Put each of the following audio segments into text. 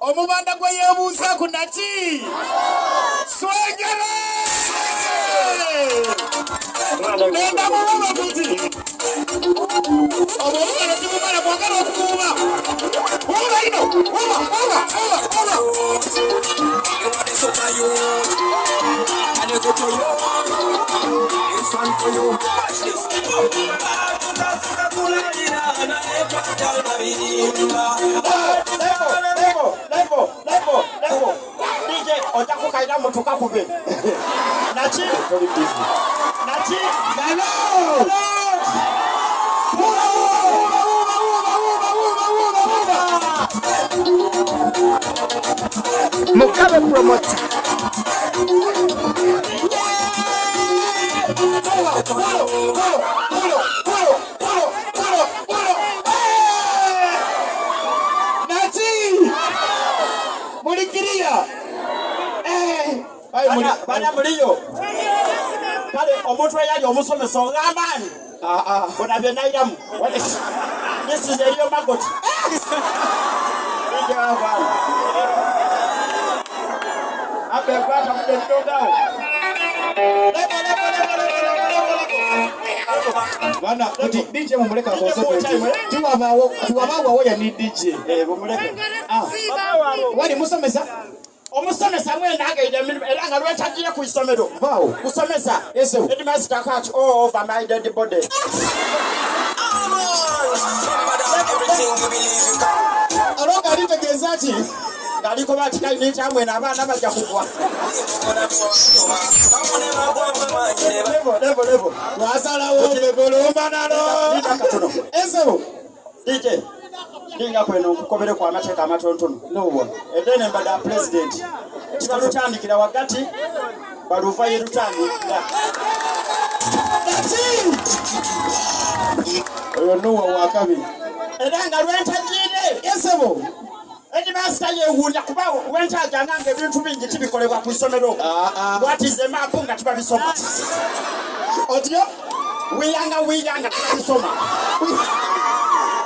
Omubanda gwe yebuuza ku naki swengere nenda muwaba kuti omubanda timumala kwagala okukuuba wuba ino wuba Level. DJ, otaku kaida motoka kube. Nachi, Nachi, Mukabe promoter. Mulikiria bana muliyo kale omuntu eyali omusomeso ngambani bona byenairamu this is Elio Magoti abe kwata mudendogao bana kuti DJ mumuleka concentrate tuwabawo ya ni DJ bumuleka wali musomesa omusomesa mwenda agaide era nga lwetagiye ku isomero vawo kusomesa yeso headmaster catch all over my dead body Everything you believe you can. alonga litegeza ati ngaliko batikaine kyamwe n'abaana bajja kugwa level twasalawo begolomba nalo katono eso DJ Dinga kweno kukobere kwa amateeka amatontono nowa edene mbada president kibalutandikira wakati baluvaye lutandikira oyo nowa wakabiri edanga lwentajire esebo edi master yewunya kuba wentaja nange ebintu bingi kibikolebwa ku isomero what is the map nga tibabisoma otyo wiyanga tibabisoma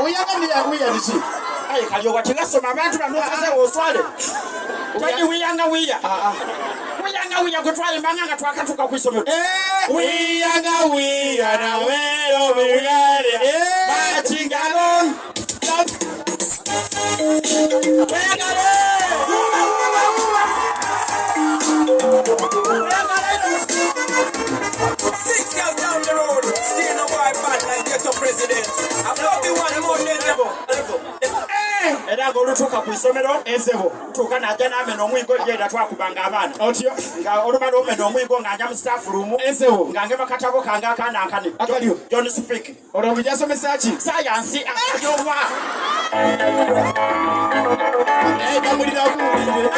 uyanga niki ayi kali wati nasoma abantu banozaze oswale wadi wiyanga kutwale manganga twakatuka ku isomero wiyanga nawe obigale batingalon Down the road, still no boy bad like get a president. I'm not the one more level. Era golutuka ku isomero esebo tuka naja nameno omwigo gyera twakubanga abaana otyo nga olumalo omeno omwigo nga anja mu staff room esebo nga ngeba katabo kanga akana akane Akaliyo. John Speak olwo bijasomesa ki science ayowa ndamulira kuwulire